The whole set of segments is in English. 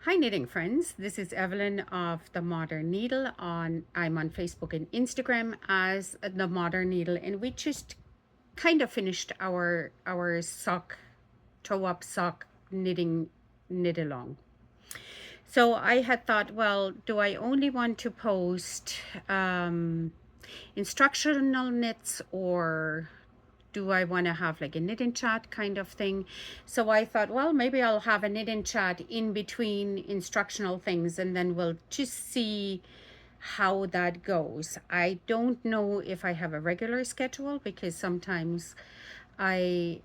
Hi knitting friends, this is Evelyn of The Modern Needle. I'm on Facebook and Instagram as The Modern Needle, and we just kind of finished our sock toe up sock knit along. So I had thought, well, do I only want to post instructional knits, or do I want to have like a knit and chat kind of thing? So I thought, well, maybe I'll have a knit and chat in between instructional things, and then we'll just see how that goes. I don't know if I have a regular schedule, because sometimes I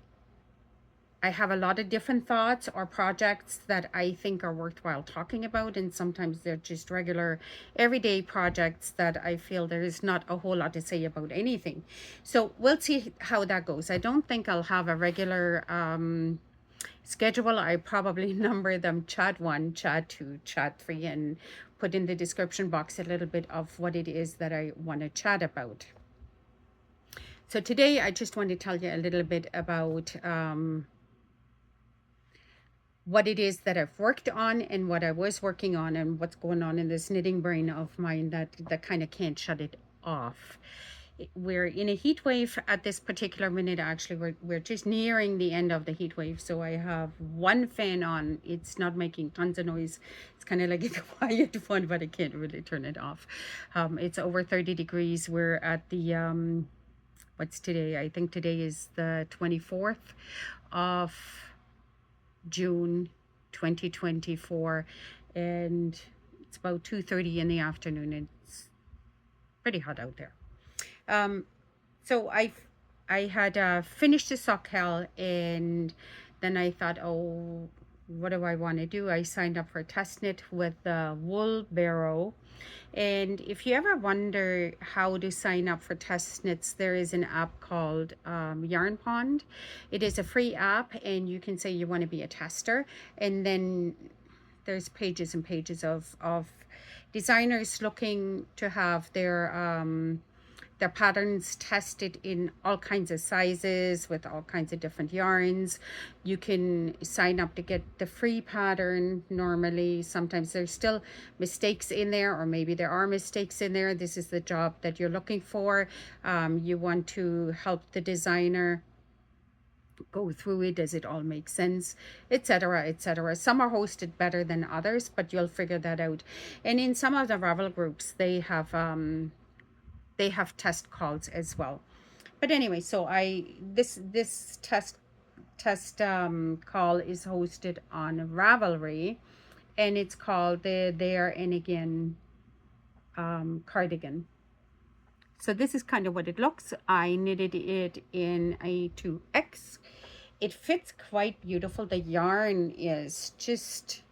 I have a lot of different thoughts or projects that I think are worthwhile talking about, and sometimes they're just regular, everyday projects that I feel there is not a whole lot to say about anything. So we'll see how that goes. I don't think I'll have a regular schedule. I probably number them chat 1, chat 2, chat 3, and put in the description box a little bit of what it is that I want to chat about. So today I just want to tell you a little bit about what it is that I've worked on and what I was working on, and what's going on in this knitting brain of mine that kind of can't shut it off. We're in a heat wave at this particular minute. Actually, we're just nearing the end of the heat wave, so I have one fan on. It's not making tons of noise. It's kind of like a quiet one, but I can't really turn it off. It's over 30 degrees. We're at the what's today? I think today is the 24th of June 2024, and it's about 2:30 in the afternoon. It's pretty hot out there. So I had finished the sockle, and then I thought, oh, what do I want to do? I signed up for a test knit with the Wool Barrow. And if you ever wonder how to sign up for test knits, there is an app called Yarn Pond. It is a free app, and you can say you want to be a tester, and then there's pages and pages of designers looking to have their patterns tested in all kinds of sizes with all kinds of different yarns. You can sign up to get the free pattern. Normally, sometimes there's still mistakes in there, or maybe there are mistakes in there. This is the job that you're looking for. You want to help the designer go through it. Does it all make sense, etc., etc. Some are hosted better than others, but you'll figure that out. And in some of the Ravel groups, they have test calls as well. But anyway, so this test call is hosted on Ravelry, and it's called the There and Again cardigan. So this is kind of what it looks. I knitted it in a 2X. It fits quite beautiful. The yarn is just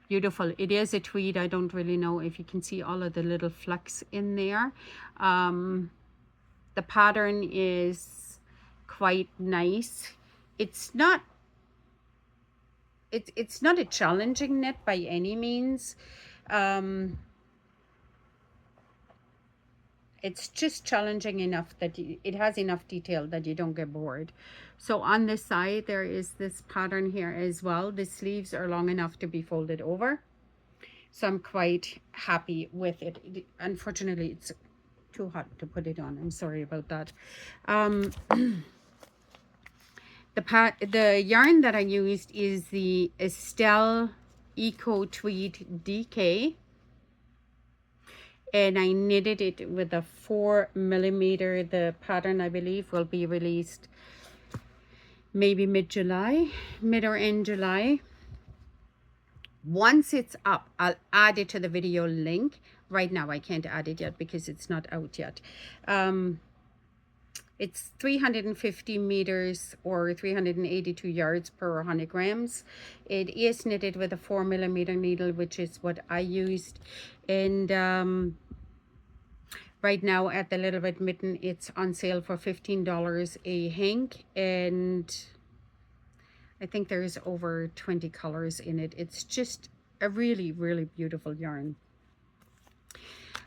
beautiful. It is a tweed. I don't really know if you can see all of the little flecks in there. The pattern is quite nice. It's not a challenging knit by any means. It's just challenging enough that it has enough detail that you don't get bored. So on this side, there is this pattern here as well. The sleeves are long enough to be folded over. So I'm quite happy with it. Unfortunately, it's too hot to put it on. I'm sorry about that. The yarn that I used is the Estelle Eco Tweed DK, and I knitted it with a 4mm. The pattern, I believe, will be released maybe mid or end July. Once it's up, I'll add it to the video link. Right now I can't add it yet because it's not out yet. It's 350 meters or 382 yards per 100 grams. It is knitted with a 4mm needle, which is what I used. And right now at the Little Red Mitten, it's on sale for $15 a hank, and I think there's over 20 colors in it. It's just a really, really beautiful yarn.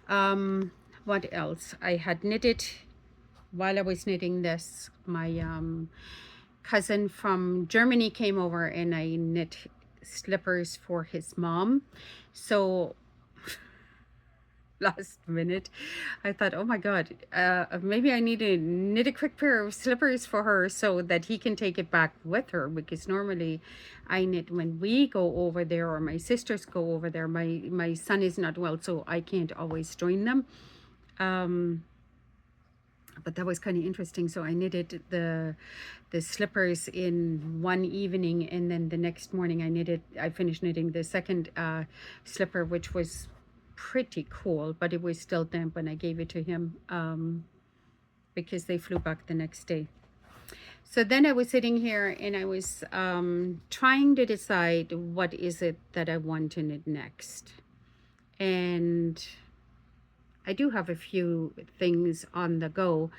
What else? I had knitted, while I was knitting this, my cousin from Germany came over, and I knit slippers for his mom. So last minute I thought, oh my god, maybe I need to knit a quick pair of slippers for her so that he can take it back with her, because normally I knit when we go over there or my sisters go over there. My son is not well, so I can't always join them. But that was kind of interesting. So I knitted the slippers in one evening, and then the next morning I finished knitting the second slipper, which was pretty cool, but it was still damp when I gave it to him, because they flew back the next day. So then I was sitting here and I was trying to decide what is it that I want to knit next. And I do have a few things on the go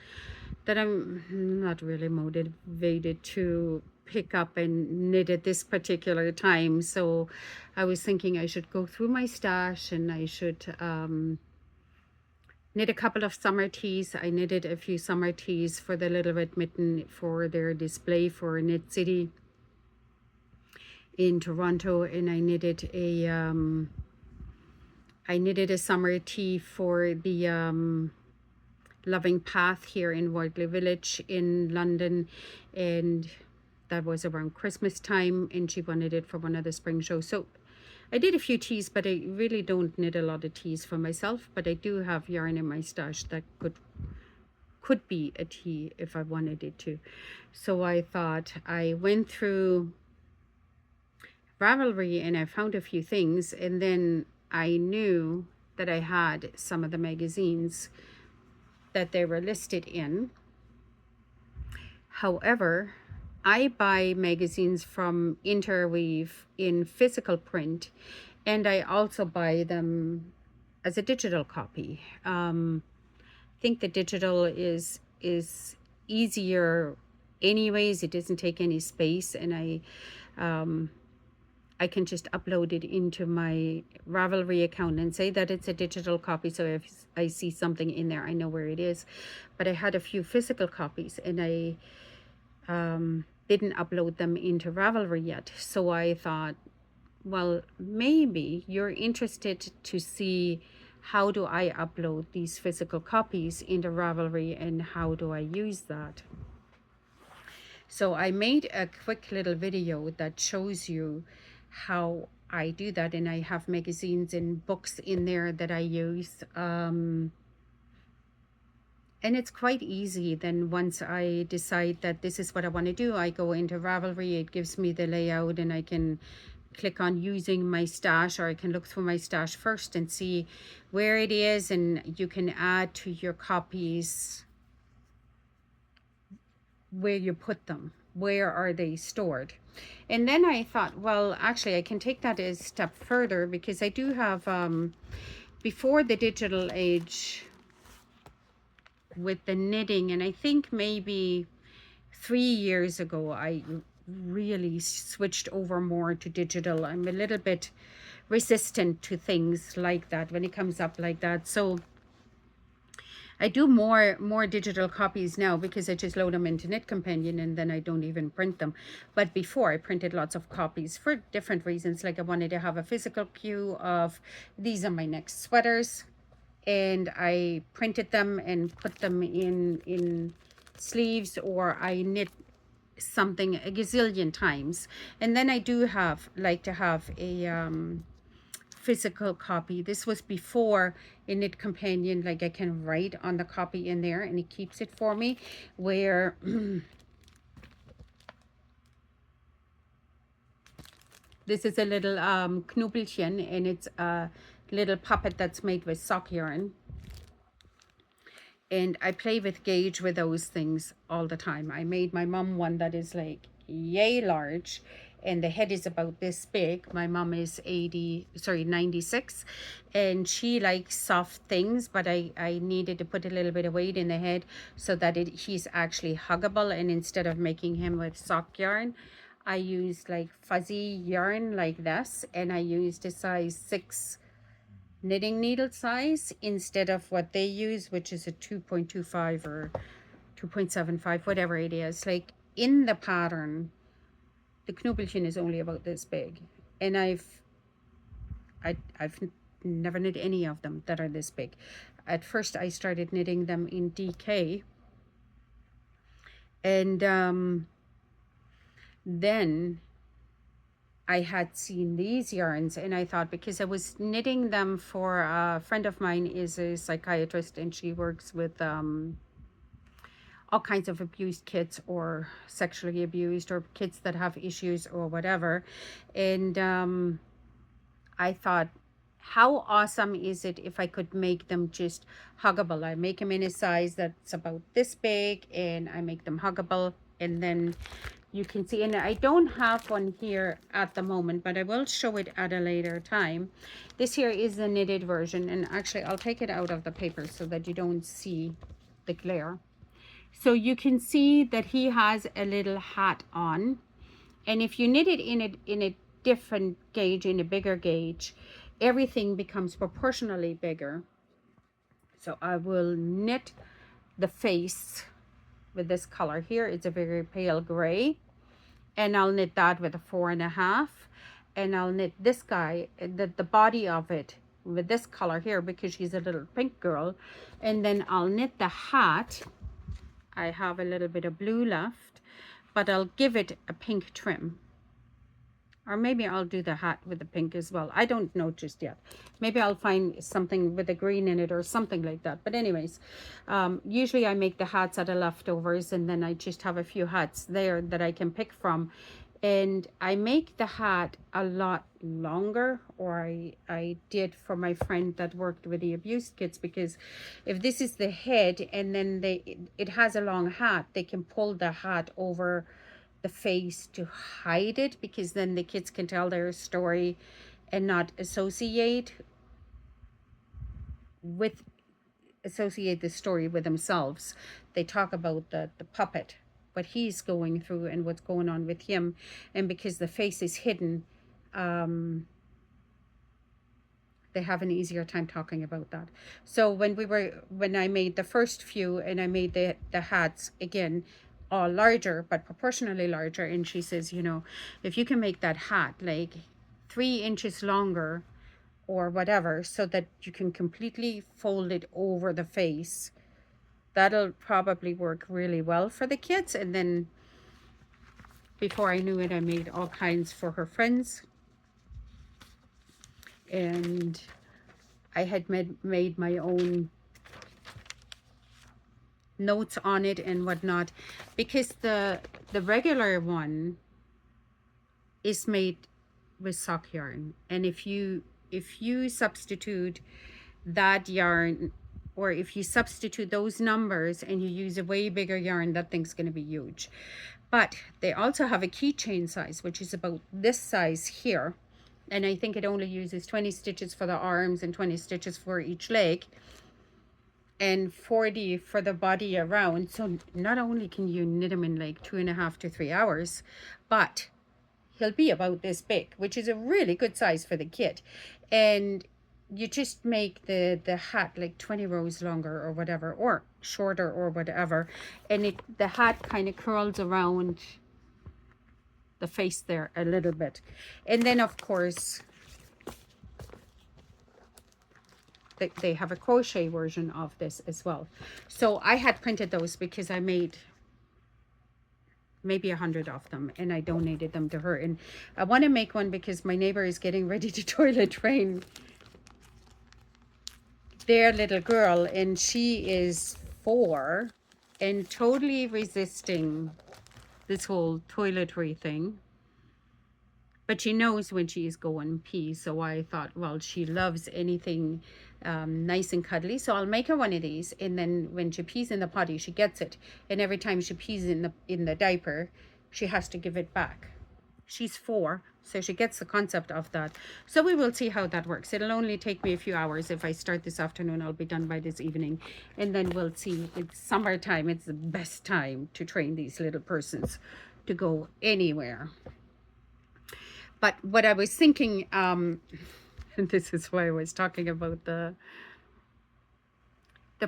that I'm not really motivated to pick up and knit at this particular time. So I was thinking I should go through my stash and I should knit a couple of summer tees. I knitted a few summer tees for the Little Red Mitten for their display for Knit City in Toronto, and I knitted a summer tee for the Loving Path here in Wortley Village in London, and that was around Christmas time, and she wanted it for one of the spring shows. So I did a few tees, but I really don't knit a lot of tees for myself, but I do have yarn in my stash that could be a tee if I wanted it to. So I thought, I went through Ravelry and I found a few things, and then I knew that I had some of the magazines that they were listed in. However, I buy magazines from Interweave in physical print, and I also buy them as a digital copy. I think the digital is easier anyways. It doesn't take any space, and I can just upload it into my Ravelry account and say that it's a digital copy. So if I see something in there, I know where it is. But I had a few physical copies, and I didn't upload them into Ravelry yet. So I thought, well, maybe you're interested to see how do I upload these physical copies into Ravelry and how do I use that. So I made a quick little video that shows you how I do that, and I have magazines and books in there that I use, and it's quite easy. Then once I decide that this is what I want to do, I go into Ravelry. It gives me the layout, and I can click on using my stash, or I can look through my stash first and see where it is, and you can add to your copies where you put them, where are they stored. And then I thought, well, actually I can take that a step further, because I do have before the digital age with the knitting, and I think maybe 3 years ago I really switched over more to digital. I'm a little bit resistant to things like that when it comes up like that. So I do more digital copies now, because I just load them into Knit Companion and then I don't even print them. But before, I printed lots of copies for different reasons. Like I wanted to have a physical cue of these are my next sweaters, and I printed them and put them in sleeves, or I knit something a gazillion times. And then I do like to have a physical copy. This was before in Knit Companion, like I can write on the copy in there and it keeps it for me, where this is a little Knubelchen, and it's a little puppet that's made with sock yarn, and I play with gauge with those things all the time. I made my mom one that is like yay large, and the head is about this big. My mom is 96, and she likes soft things, but I needed to put a little bit of weight in the head so that he's actually huggable. And instead of making him with sock yarn, I used like fuzzy yarn like this, and I used a size 6 knitting needle size instead of what they use, which is a 2.25 or 2.75, whatever it is. Like in the pattern, the Knubelchen is only about this big, And I've never knit any of them that are this big. At first I started knitting them in DK, and then I had seen these yarns, and I thought, because I was knitting them for a friend of mine is a psychiatrist, and she works with all kinds of abused kids, or sexually abused, or kids that have issues or whatever. And I thought, how awesome is it if I could make them just huggable? I make them in a size that's about this big, and I make them huggable, and then you can see, and I don't have one here at the moment, but I will show it at a later time. This here is the knitted version, and actually I'll take it out of the paper so that you don't see the glare. So you can see that he has a little hat on, and if you knit it in a different gauge, in a bigger gauge, everything becomes proportionally bigger. So I will knit the face with this color here. It's a very pale gray, and I'll knit that with a 4.5, and I'll knit this guy, the body of it, with this color here because she's a little pink girl. And then I'll knit the hat. I have a little bit of blue left, but I'll give it a pink trim. Or maybe I'll do the hat with the pink as well. I don't know just yet. Maybe I'll find something with a green in it or something like that. But anyways, usually I make the hats out of leftovers, and then I just have a few hats there that I can pick from. And I make the hat a lot longer, or I did for my friend that worked with the abused kids, because if this is the head and then it has a long hat, they can pull the hat over the face to hide it, because then the kids can tell their story and not associate the story with themselves. They talk about the puppet, what he's going through and what's going on with him, and because the face is hidden, they have an easier time talking about that. So when I made the first few, and I made the hats again, all larger, but proportionally larger, and she says, you know, if you can make that hat like 3 inches longer or whatever, so that you can completely fold it over the face, that'll probably work really well for the kids. And then before I knew it, I made all kinds for her friends, and I had made my own notes on it and whatnot, because the regular one is made with sock yarn, and if you substitute that yarn, or if you substitute those numbers and you use a way bigger yarn, that thing's going to be huge. But they also have a keychain size, which is about this size here, and I think it only uses 20 stitches for the arms and 20 stitches for each leg, and 40 for the body around. So not only can you knit him in like 2.5 to 3 hours, but he'll be about this big, which is a really good size for the kid. And you just make the hat like 20 rows longer or whatever, or shorter or whatever, and the hat kind of curls around the face there a little bit. And then of course they have a crochet version of this as well. So I had printed those because I made maybe 100 of them, and I donated them to her. And I want to make one because my neighbor is getting ready to toilet train their little girl, and she is 4 and totally resisting this whole toiletry thing, but she knows when she is going pee. So I thought, well, she loves anything nice and cuddly, so I'll make her one of these, and then when she pees in the potty, she gets it, and every time she pees in the diaper, she has to give it back. She's 4, so she gets the concept of that. So we will see how that works. It'll only take me a few hours. If I start this afternoon, I'll be done by this evening, and then we'll see. It's summertime. It's the best time to train these little persons to go anywhere. But what I was thinking, and this is why I was talking about the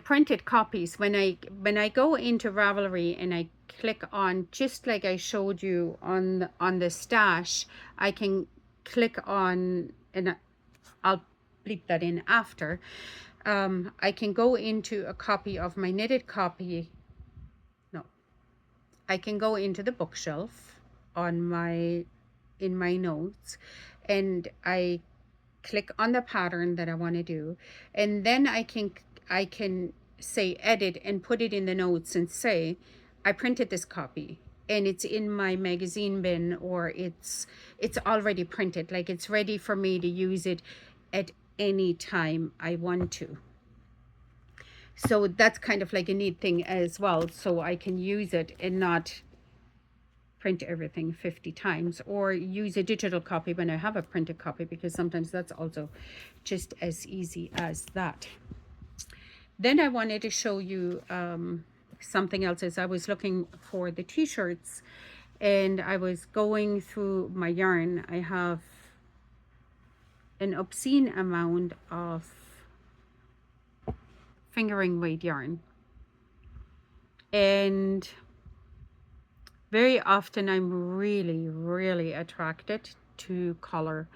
printed copies. When I go into Ravelry and I click on, just like I showed you on the stash, I can click on, and I'll bleep that in after, I can go into a copy of my knitted copy. No, I can go into the bookshelf on my, in my notes, and I click on the pattern that I want to do, and then I can say edit and put it in the notes and say I printed this copy and it's in my magazine bin, or it's already printed, like it's ready for me to use it at any time I want to. So that's kind of like a neat thing as well, so I can use it and not print everything 50 times, or use a digital copy when I have a printed copy, because sometimes that's also just as easy as that. Then I wanted to show you something else. As I was looking for the t-shirts and I was going through my yarn, I have an obscene amount of fingering weight yarn, and very often I'm really attracted to color.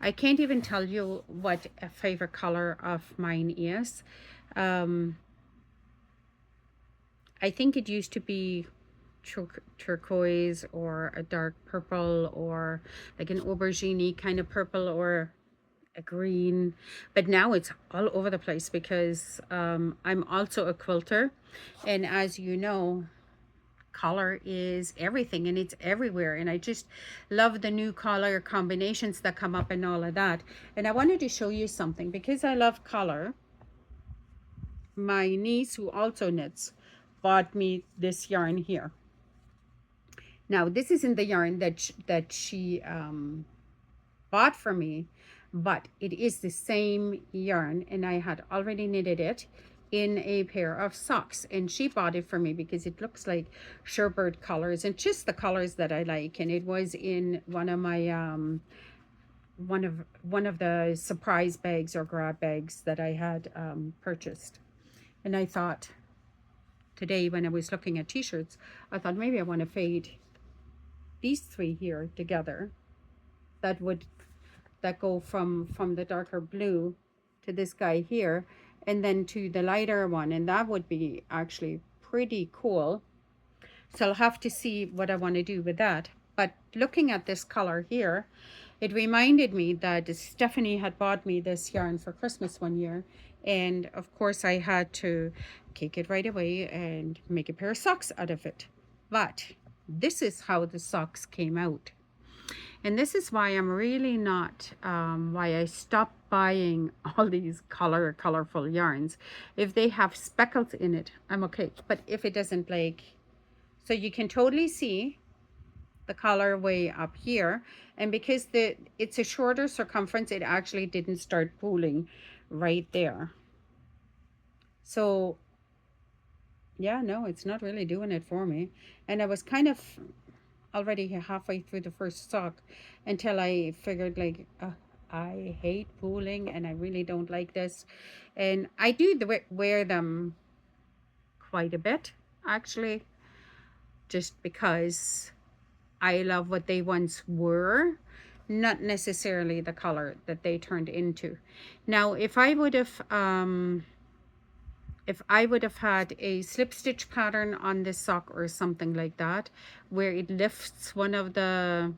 I can't even tell you what a favorite color of mine is. I think it used to be turquoise, or a dark purple, or like an aubergine kind of purple, or a green, but now it's all over the place because I'm also a quilter, and as you know, color is everything and it's everywhere, and I just love the new color combinations that come up and all of that. And I wanted to show you something because I love color. My niece, who also knits, bought me this yarn here. Now this isn't the yarn that she bought for me, but it is the same yarn, and I had already knitted it in a pair of socks, and she bought it for me because it looks like sherbet colors and just the colors that I like, and it was in one of my one of the surprise bags or grab bags that I had purchased. And I thought today, when I was looking at t-shirts, I thought maybe I want to fade these three here together, that would, that go from the darker blue to this guy here, and then to the lighter one, and that would be actually pretty cool. So I'll have to see what I want to do with that. But looking at this color here, it reminded me that Stephanie had bought me this yarn for Christmas one year, and of course I had to take it right away and make a pair of socks out of it. But this is how the socks came out. And this is why I'm really not, why I stopped buying all these colorful yarns. If they have speckles in it, I'm okay. But if it doesn't, like, so you can totally see the colorway up here. And because it's a shorter circumference, it actually didn't start pooling right there. So yeah, no, it's not really doing it for me. And I was kind of already halfway through the first sock until I figured, like, I hate pooling and I really don't like this. And I do wear them quite a bit, actually, just because I love what they once were, not necessarily the color that they turned into. Now, if I would have had a slip stitch pattern on this sock or something like that, where it lifts one of the,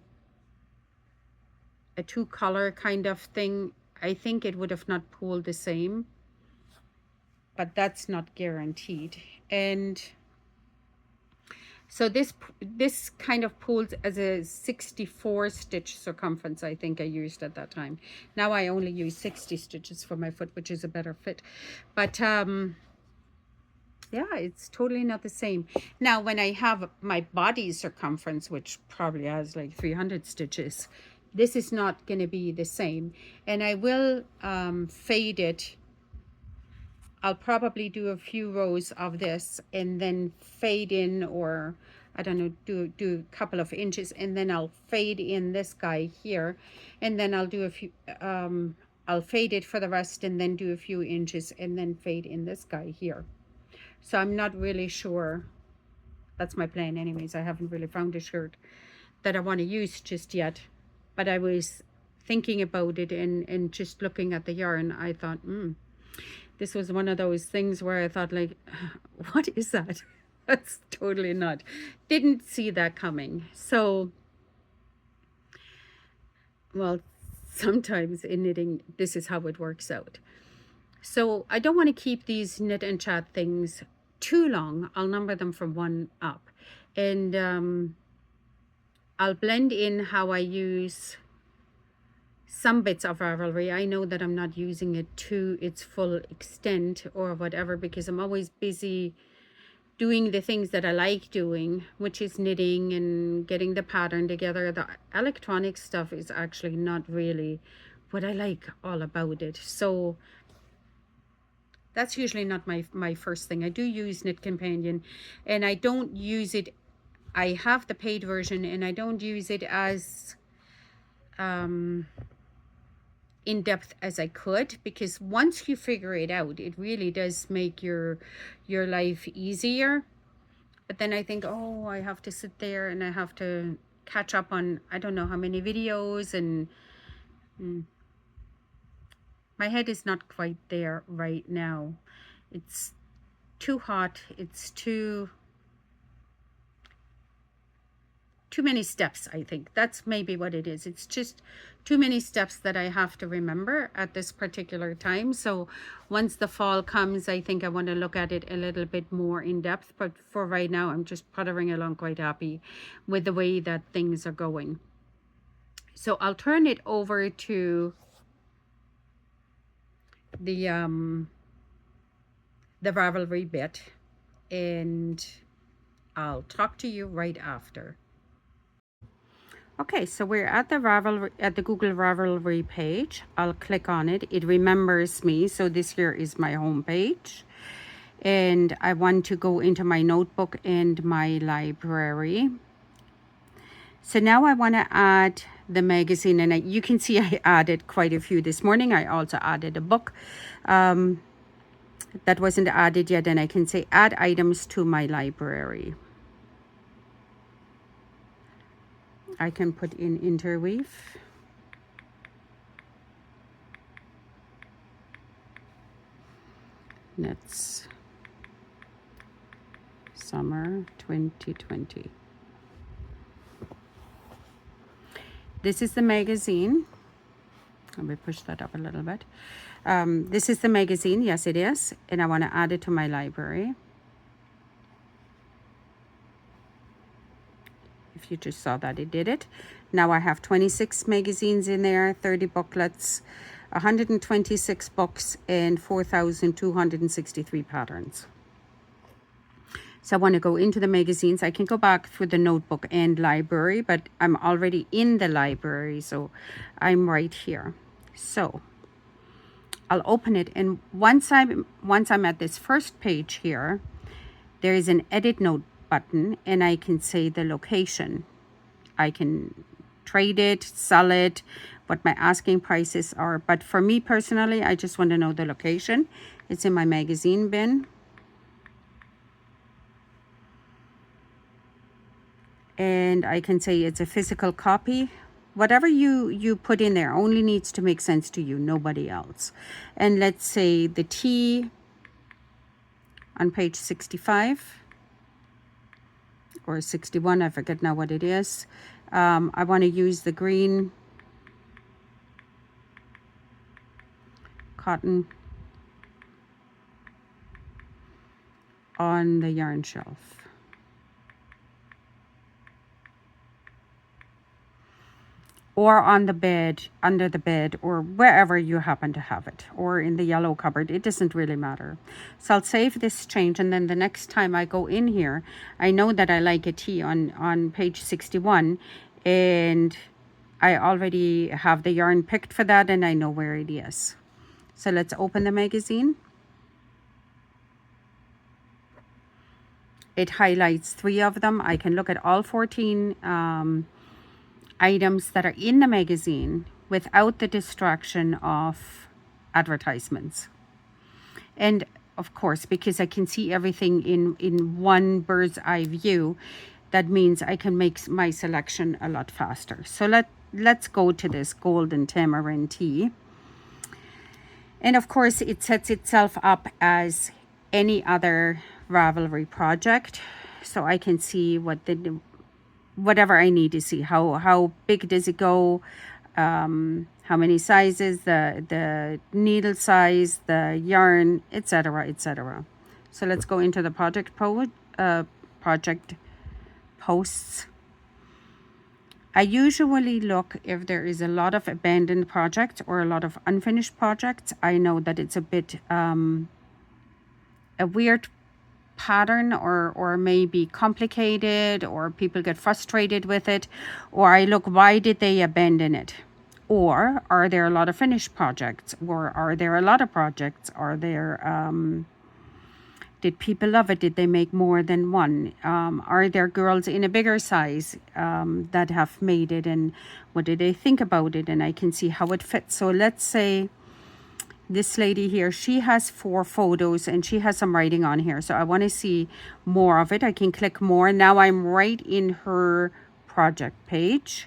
a two color kind of thing, I think it would have not pulled the same, but that's not guaranteed. And so this kind of pulls as a 64 stitch circumference, I think I used at that time. Now I only use 60 stitches for my foot, which is a better fit. But yeah, it's totally not the same. Now, when I have my body circumference, which probably has like 300 stitches, this is not going to be the same. And I will fade it. I'll probably do a few rows of this and then fade in, or I don't know, do a couple of inches, and then I'll fade in this guy here, and then I'll do a few, I'll fade it for the rest and then do a few inches and then fade in this guy here. So I'm not really sure. That's my plan anyways. I haven't really found a shirt that I want to use just yet. But I was thinking about it and just looking at the yarn, I thought, this was one of those things where I thought, like, what is that? That's totally not. Didn't see that coming. So, well, sometimes in knitting, this is how it works out. So I don't want to keep these knit and chat things too long. I'll number them from 1 up. And I'll blend in how I use some bits of Ravelry. I know that I'm not using it to its full extent or whatever, because I'm always busy doing the things that I like doing, which is knitting and getting the pattern together. The electronic stuff is actually not really what I like all about it. So that's usually not my first thing. I do use Knit Companion, and I don't use it. I have the paid version, and I don't use it as in depth as I could, because once you figure it out, it really does make your life easier. But then I think, oh, I have to sit there and I have to catch up on I don't know how many videos, and my head is not quite there right now. It's too hot. It's too many steps, I think. That's maybe what it is. It's just too many steps that I have to remember at this particular time. So once the fall comes, I think I want to look at it a little bit more in depth. But for right now, I'm just puttering along quite happy with the way that things are going. So I'll turn it over to the Ravelry bit, and I'll talk to you right after. Okay, so we're at the Google Ravelry page. I'll click on it. It remembers me. So this here is my home page. And I want to go into my notebook and my library. So now I want to add the magazine, and you can see I added quite a few this morning. I also added a book that wasn't added yet, and I can say add items to my library. I can put in interweave. That's summer 2020. This is the magazine. Let me push that up a little bit. This is the magazine. Yes, it is. And I want to add it to my library. If you just saw that, it did it. Now I have 26 magazines in there, 30 booklets, 126 books, and 4,263 patterns. So I want to go into the magazines. I can go back through the notebook and library, but I'm already in the library, so I'm right here. So I'll open it, and once I'm at this first page here, there is an edit note button, and I can say the location. I can trade it, sell it, what my asking prices are. But for me personally, I just want to know the location. It's in my magazine bin. And I can say it's a physical copy. Whatever you put in there only needs to make sense to you, nobody else. And let's say the T on page 65. Or 61, I forget now what it is. I want to use the green cotton on the yarn shelf. Or on the bed, under the bed, or wherever you happen to have it, or in the yellow cupboard. It doesn't really matter. So I'll save this change, and then the next time I go in here, I know that I like a T on page 61, and I already have the yarn picked for that, and I know where it is. So let's open the magazine. It highlights 3 of them. I can look at all 14 items that are in the magazine without the distraction of advertisements. And of course, because I can see everything in one bird's eye view, that means I can make my selection a lot faster. So let's go to this golden tamarind tea. And of course, it sets itself up as any other Ravelry project. So I can see whatever I need to see. How big does it go? How many sizes, the needle size, the yarn, etc., etc. So let's go into the project posts. I usually look if there is a lot of abandoned projects or a lot of unfinished projects. I know that it's a bit a weird pattern, or maybe complicated, or people get frustrated with it, or I look, why did they abandon it? Or are there a lot of finished projects, or are there a lot of projects? Are there did people love it? Did they make more than one? Are there girls in a bigger size that have made it, and what did they think about it? And I can see how it fits. So let's say this lady here, she has 4 photos and she has some writing on here. So I want to see more of it. I can click more. Now I'm right in her project page.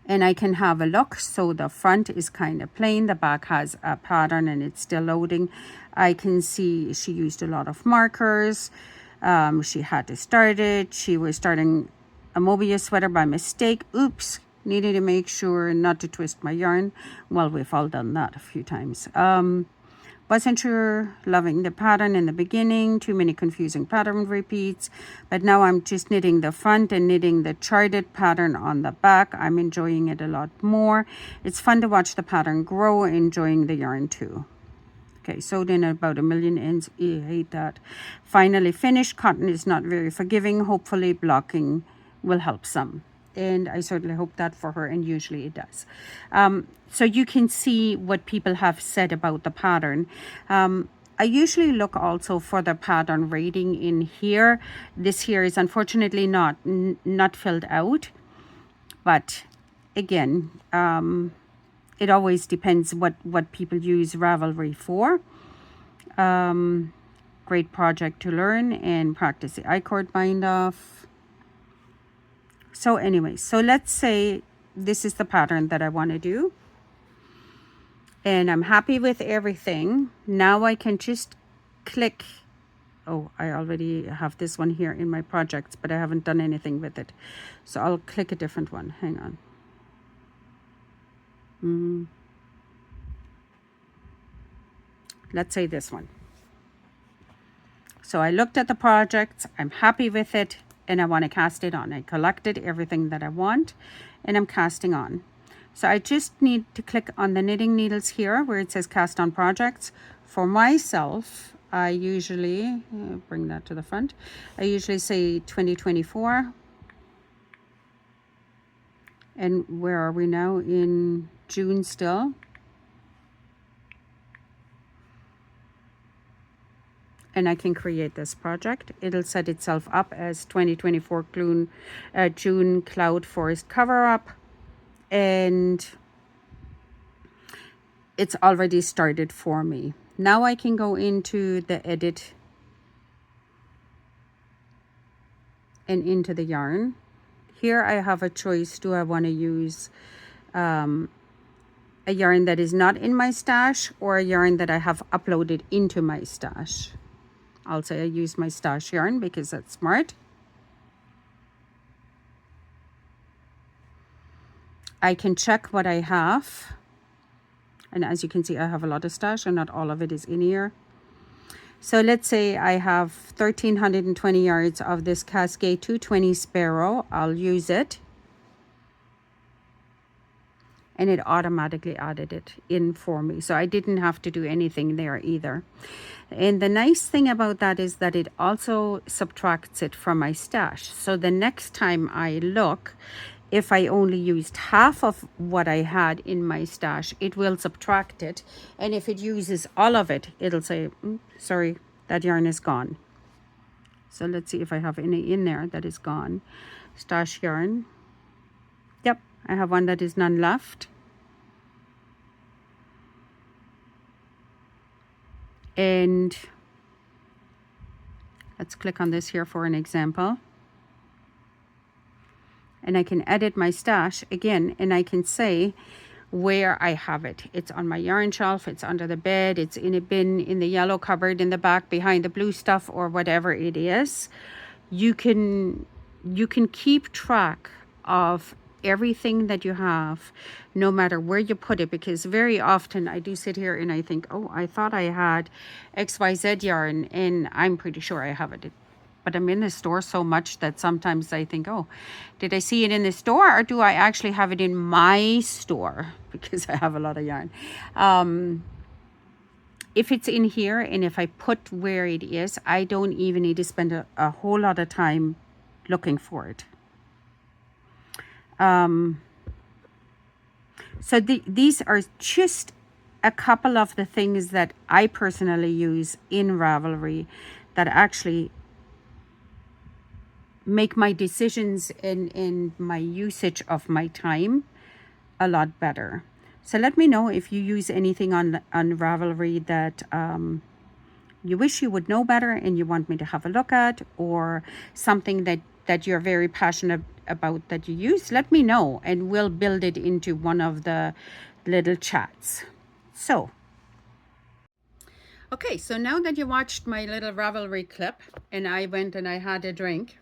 And I can have a look. So the front is kind of plain. The back has a pattern and it's still loading. I can see she used a lot of markers. She had to start it. She was starting a Mobius sweater by mistake. Oops. Needed to make sure not to twist my yarn. Well, we've all done that a few times. Wasn't sure, loving the pattern in the beginning. Too many confusing pattern repeats. But now I'm just knitting the front and knitting the charted pattern on the back. I'm enjoying it a lot more. It's fun to watch the pattern grow. Enjoying the yarn too. Okay, sewed in about 1 million ends. I hate that. Finally finished. Cotton is not very forgiving. Hopefully blocking will help some. And I certainly hope that for her, and usually it does. So you can see what people have said about the pattern. I usually look also for the pattern rating in here. This here is unfortunately not filled out, but again, it always depends what people use Ravelry for. Great project to learn and practice the I-cord bind off. So anyway, so let's say this is the pattern that I want to do. And I'm happy with everything. Now I can just click. Oh, I already have this one here in my projects, but I haven't done anything with it. So I'll click a different one. Hang on. Let's say this one. So I looked at the projects. I'm happy with it. And I want to cast it on. I collected everything that I want and I'm casting on. So I just need to click on the knitting needles here where it says cast on projects. For myself, I usually, bring that to the front. I usually say 2024. And where are we now? In June still. And I can create this project. It'll set itself up as 2024 June Cloud Forest cover up. And it's already started for me. Now I can go into the edit and into the yarn. Here I have a choice. Do I want to use a yarn that is not in my stash or a yarn that I have uploaded into my stash? I'll say I use my stash yarn because that's smart. I can check what I have. And as you can see, I have a lot of stash and not all of it is in here. So let's say I have 1,320 yards of this Cascade 220 Sparrow. I'll use it. And it automatically added it in for me. So I didn't have to do anything there either. And the nice thing about that is that it also subtracts it from my stash. So the next time I look, if I only used half of what I had in my stash, it will subtract it. And if it uses all of it, it'll say, sorry, that yarn is gone. So let's see if I have any in there that is gone. Stash yarn. Yep, I have one that is none left. And let's click on this here for an example. and I can edit my stash again, and I can say where I have it. It's on my yarn shelf, it's under the bed, it's in a bin in the yellow cupboard in the back behind the blue stuff, or whatever it is. You can keep track of everything that you have, no matter where you put it, because very often I do sit here and I think, oh, I thought I had XYZ yarn, and I'm pretty sure I have it. But I'm in the store so much that sometimes I think, oh, did I see it in the store, or do I actually have it in my store? Because I have a lot of yarn. If it's in here, and if I put where it is, I don't even need to spend a whole lot of time looking for it. So these are just a couple of the things that I personally use in Ravelry that actually make my decisions and my usage of my time a lot better. So let me know if you use anything on Ravelry that you wish you would know better and you want me to have a look at, or something that you're very passionate about that you use. Let me know and we'll build it into one of the little chats. So okay, so now that you watched my little Ravelry clip and I went and I had a drink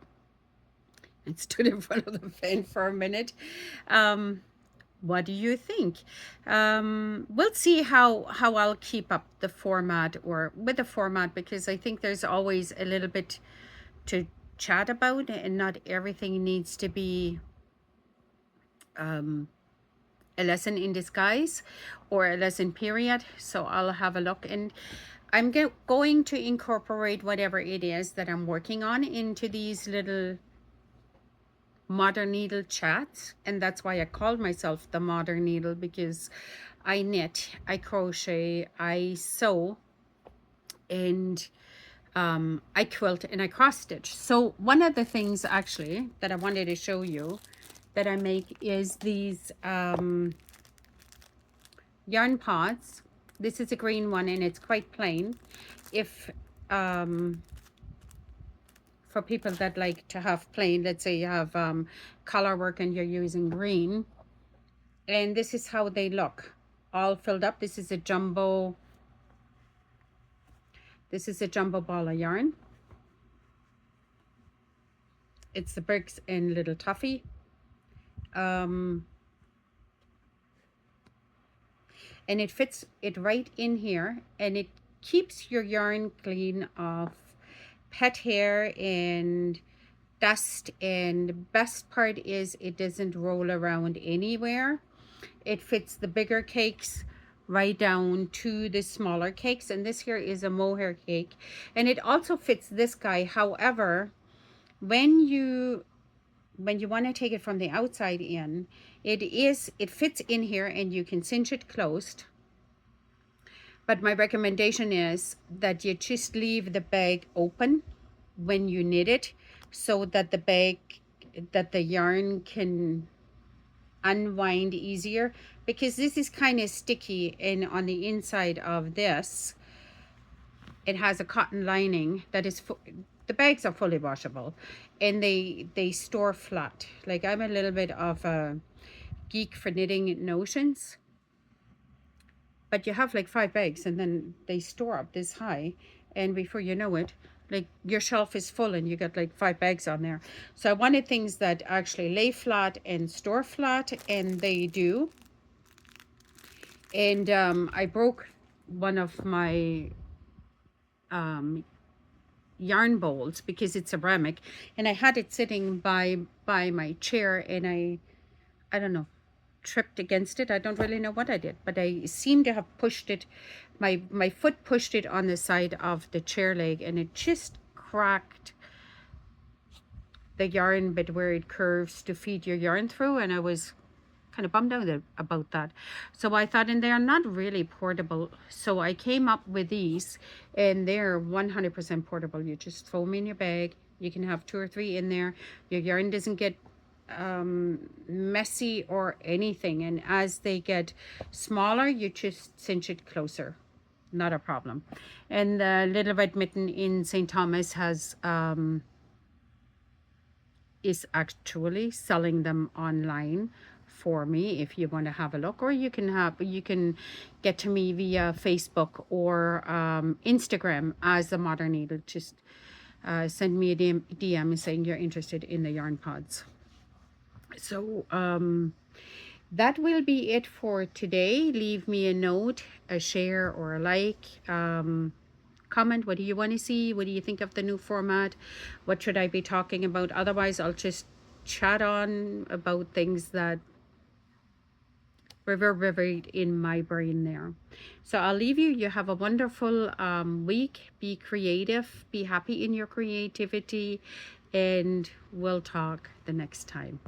and stood in front of the fan for a minute, what do you think? We'll see how I'll keep up the format, or with the format, because I think there's always a little bit to chat about, and not everything needs to be a lesson in disguise or a lesson period. So I'll have a look, and I'm going to incorporate whatever it is that I'm working on into these little modern needle chats. And that's why I called myself the Modern Needle, because I knit, I crochet, I sew, and I quilt, and I cross stitch. So one of the things actually that I wanted to show you that I make is these yarn pods. This is a green one and it's quite plain. If for people that like to have plain, let's say you have color work and you're using green, and this is how they look, all filled up. This is a jumbo ball of yarn. It's the bricks and little toffee. And it fits it right in here, and it keeps your yarn clean of pet hair and dust, and the best part is it doesn't roll around anywhere. It fits the bigger cakes right down to the smaller cakes, and this here is a mohair cake, and it also fits this guy. However, when you want to take it from the outside in, it fits in here and you can cinch it closed. But my recommendation is that you just leave the bag open when you knit it, so that the yarn can unwind easier, because this is kind of sticky, and on the inside of this it has a cotton lining that is the bags are fully washable, and they store flat. Like, I'm a little bit of a geek for knitting notions, but you have like 5 bags and then they store up this high, and before you know it, like, your shelf is full and you got like 5 bags on there. So I wanted things that actually lay flat and store flat, and they do. And I broke one of my yarn bowls because it's ceramic, and I had it sitting by my chair, and I don't know, tripped against it. I don't really know what I did, but I seem to have pushed it, my foot pushed it on the side of the chair leg, and it just cracked the yarn bit where it curves to feed your yarn through, and I was kind of bummed out about that. So I thought, and they're not really portable, so I came up with these, and they're 100% portable. You just throw them in your bag. You can have 2 or 3 in there. Your yarn doesn't get messy or anything, and as they get smaller, you just cinch it closer, not a problem. And the Little Red Mitten in St. Thomas has is actually selling them online for me if you want to have a look, or you can get to me via Facebook or Instagram as a modern needle. Just send me a DM saying you're interested in the yarn pods. So that will be it for today. Leave me a note, a share, or a like. Comment, what do you want to see? What do you think of the new format? What should I be talking about? Otherwise, I'll just chat on about things that reverberate in my brain there. So I'll leave you. You have a wonderful week. Be creative, be happy in your creativity, and we'll talk the next time.